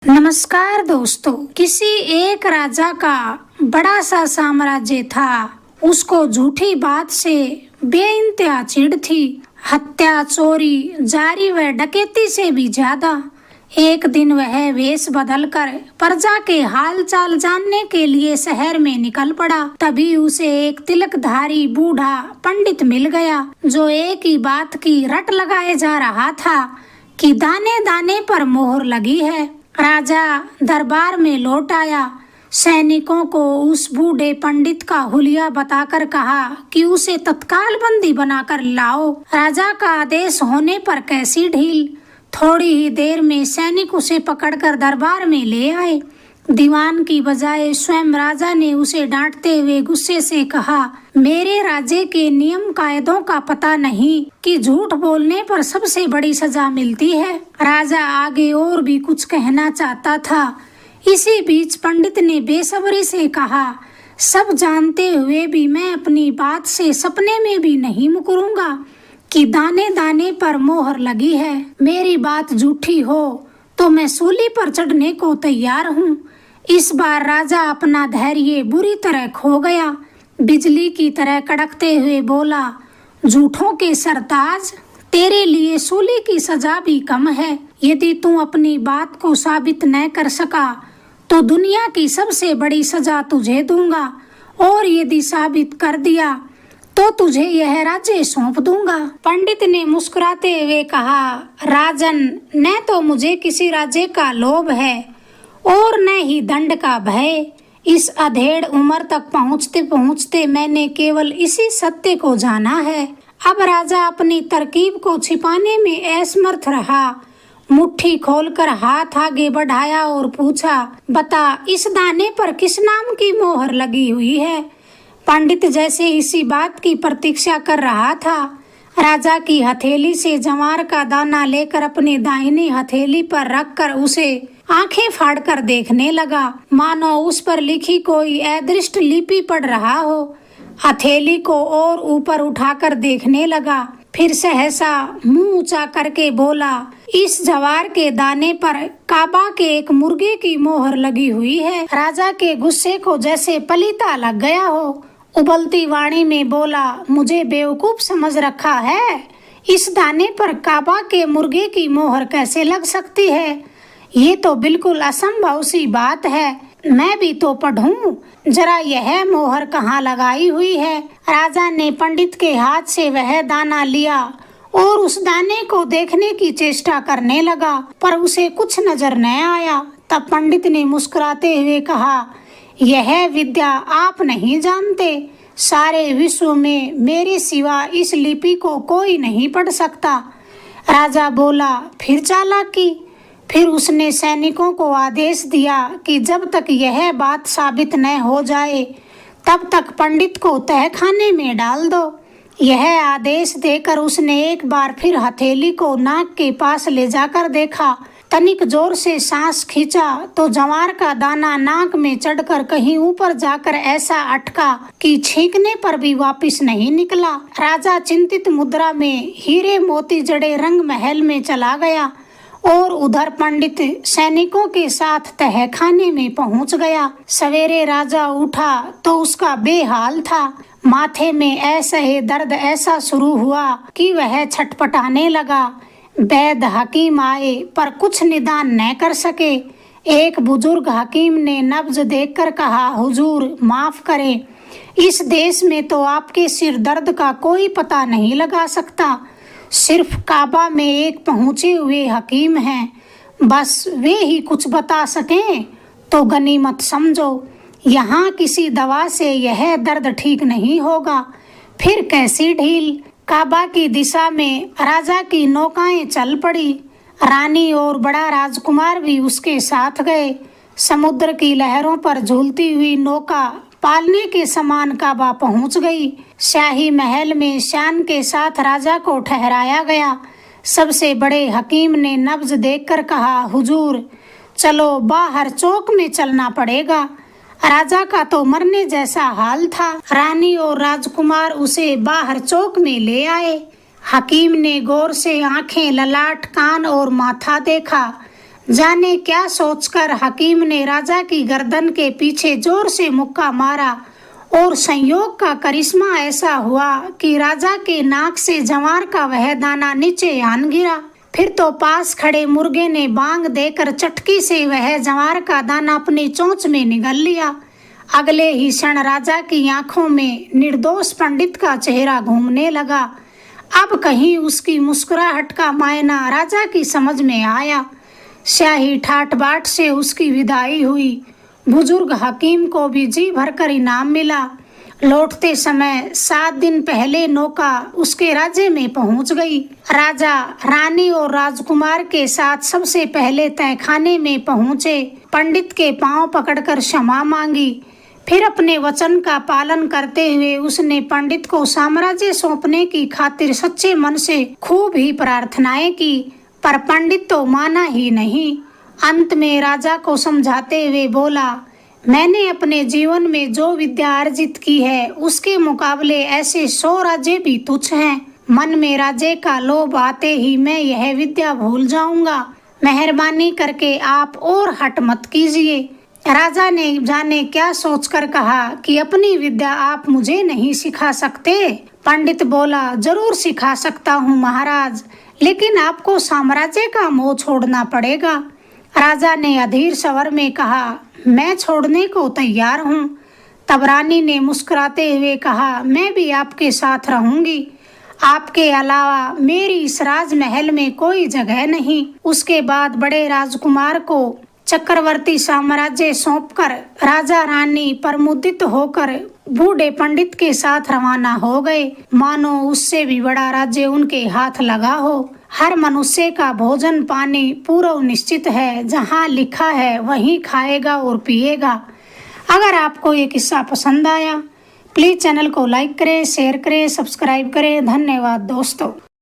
नमस्कार दोस्तों। किसी एक राजा का बड़ा सा साम्राज्य था। उसको झूठी बात से बेइंतहा चिढ़ थी। हत्या, चोरी, जारी व डकैती से भी ज्यादा। एक दिन वह वेश बदलकर प्रजा के हाल चाल जानने के लिए शहर में निकल पड़ा। तभी उसे एक तिलकधारी बूढ़ा पंडित मिल गया, जो एक ही बात की रट लगाए जा रहा था कि दाने दाने पर मोहर लगी है। राजा दरबार में लौट आया। सैनिकों को उस बूढ़े पंडित का हुलिया बताकर कहा कि उसे तत्काल बंदी बनाकर लाओ। राजा का आदेश होने पर कैसी ढील। थोड़ी ही देर में सैनिक उसे पकड़कर दरबार में ले आए। दीवान की बजाय स्वयं राजा ने उसे डांटते हुए गुस्से से कहा, मेरे राज्य के नियम कायदों का पता नहीं कि झूठ बोलने पर सबसे बड़ी सजा मिलती है। राजा आगे और भी कुछ कहना चाहता था। इसी बीच पंडित ने बेसब्री से कहा, सब जानते हुए भी मैं अपनी बात से सपने में भी नहीं मुकरूंगा कि दाने दाने पर मोहर लगी है। मेरी बात झूठी हो तो मैं सूली पर चढ़ने को तैयार हूँ। इस बार राजा अपना धैर्य बुरी तरह खो गया। बिजली की तरह कड़कते हुए बोला, झूठों के सरताज, तेरे लिए सूली की सजा भी कम है। यदि तू अपनी बात को साबित न कर सका तो दुनिया की सबसे बड़ी सजा तुझे दूंगा, और यदि साबित कर दिया तो तुझे यह राज्य सौंप दूंगा। पंडित ने मुस्कुराते हुए कहा, राजन, न तो मुझे किसी राज्य का लोभ है और न ही दंड का भय। इस अधेड़ उम्र तक पहुँचते पहुँचते मैंने केवल इसी सत्य को जाना है। अब राजा अपनी तरकीब को छिपाने में असमर्थ रहा। मुट्ठी खोलकर हाथ आगे बढ़ाया और पूछा, बता, इस दाने पर किस नाम की मोहर लगी हुई है? पंडित जैसे इसी बात की प्रतीक्षा कर रहा था। राजा की हथेली से जवार का दाना लेकर अपनी दाहिनी हथेली पर रखकर उसे आंखें फाड़कर देखने लगा, मानो उस पर लिखी कोई अदृष्ट लिपि पढ़ रहा हो। हथेली को और ऊपर उठाकर देखने लगा, फिर सहसा मुंह ऊंचा करके बोला, इस जवार के दाने पर काबा के एक मुर्गे की मोहर लगी हुई है। राजा के गुस्से को जैसे पलीता लग गया हो। उबलती वाणी में बोला, मुझे बेवकूफ समझ रखा है? इस दाने पर काबा के मुर्गे की मोहर कैसे लग सकती है? ये तो बिल्कुल असंभव सी बात है। मैं भी तो पढ़ूं, जरा यह मोहर कहाँ लगाई हुई है। राजा ने पंडित के हाथ से वह दाना लिया और उस दाने को देखने की चेष्टा करने लगा, पर उसे कुछ नजर न आया। तब पंडित ने मुस्कुराते हुए कहा, यह विद्या आप नहीं जानते। सारे विश्व में मेरे सिवा इस लिपि को कोई नहीं पढ़ सकता। राजा बोला, फिर चालाकी। फिर उसने सैनिकों को आदेश दिया कि जब तक यह बात साबित न हो जाए तब तक पंडित को तहखाने में डाल दो। यह आदेश देकर उसने एक बार फिर हथेली को नाक के पास ले जाकर देखा। तनिक जोर से सांस खींचा तो जवार का दाना नाक में चढ़कर कहीं ऊपर जाकर ऐसा अटका कि छींकने पर भी वापस नहीं निकला। राजा चिंतित मुद्रा में हीरे मोती जड़े रंग महल में चला गया और उधर पंडित सैनिकों के साथ तहखाने में पहुंच गया। सवेरे राजा उठा तो उसका बेहाल था। माथे में असह्य दर्द ऐसा शुरू हुआ कि वह छटपटाने लगा। वैद हकीम आए पर कुछ निदान न कर सके। एक बुजुर्ग हकीम ने नब्ज देखकर कहा, हुजूर माफ करें, इस देश में तो आपके सिर दर्द का कोई पता नहीं लगा सकता। सिर्फ काबा में एक पहुंचे हुए हकीम हैं, बस वे ही कुछ बता सकें तो गनीमत समझो। यहाँ किसी दवा से यह दर्द ठीक नहीं होगा। फिर कैसी ढील। काबा की दिशा में राजा की नौकाएं चल पड़ी। रानी और बड़ा राजकुमार भी उसके साथ गए। समुद्र की लहरों पर झूलती हुई नौका पालने के समान काबा पहुंच गई। शाही महल में शान के साथ राजा को ठहराया गया। सबसे बड़े हकीम ने नब्ज देखकर कहा, हुजूर चलो बाहर चौक में चलना पड़ेगा। राजा का तो मरने जैसा हाल था। रानी और राजकुमार उसे बाहर चौक में ले आए। हकीम ने गौर से आंखें, ललाट, कान और माथा देखा। जाने क्या सोचकर हकीम ने राजा की गर्दन के पीछे जोर से मुक्का मारा और संयोग का करिश्मा ऐसा हुआ कि राजा के नाक से जवार का वह दाना नीचे आन गिरा। फिर तो पास खड़े मुर्गे ने बांग देकर चटकी से वह जवार का दाना अपनी चोंच में निगल लिया। अगले ही क्षण राजा की आंखों में निर्दोष पंडित का चेहरा घूमने लगा। अब कहीं उसकी मुस्कुराहट का मायना राजा की समझ में आया। शाही ठाट बाट से उसकी विदाई हुई। बुजुर्ग हकीम को भी जी भरकर इनाम मिला। लौटते समय 7 दिन पहले नौका उसके राज्य में पहुंच गई। राजा रानी और राजकुमार के साथ सबसे पहले तहखाने में पहुंचे। पंडित के पांव पकड़कर क्षमा मांगी। फिर अपने वचन का पालन करते हुए उसने पंडित को साम्राज्य सौंपने की खातिर सच्चे मन से खूब ही प्रार्थनाएं की, पर पंडित तो माना ही नहीं। अंत में राजा को समझाते हुए बोला, मैंने अपने जीवन में जो विद्या अर्जित की है उसके मुकाबले ऐसे 100 राज्य भी तुच्छ हैं। मन में राज्य का लोभ आते ही मैं यह विद्या भूल जाऊंगा। मेहरबानी करके आप और हट मत कीजिए। राजा ने जाने क्या सोचकर कहा कि अपनी विद्या आप मुझे नहीं सिखा सकते। पंडित बोला, जरूर सिखा सकता हूँ महाराज, लेकिन आपको साम्राज्य का मोह छोड़ना पड़ेगा। राजा ने अधीर स्वर में कहा, मैं छोड़ने को तैयार हूँ। तब रानी ने मुस्कुराते हुए कहा, मैं भी आपके साथ रहूंगी। आपके अलावा मेरी इस राजमहल में कोई जगह नहीं। उसके बाद बड़े राजकुमार को चक्रवर्ती साम्राज्य सौंपकर राजा रानी प्रमुदित होकर बूढ़े पंडित के साथ रवाना हो गए, मानो उससे भी बड़ा राज्य उनके हाथ लगा हो। हर मनुष्य का भोजन पानी पूर्व निश्चित है, जहाँ लिखा है वहीं खाएगा और पिएगा। अगर आपको ये किस्सा पसंद आया प्लीज चैनल को लाइक करें, शेयर करें, सब्सक्राइब करें। धन्यवाद दोस्तों।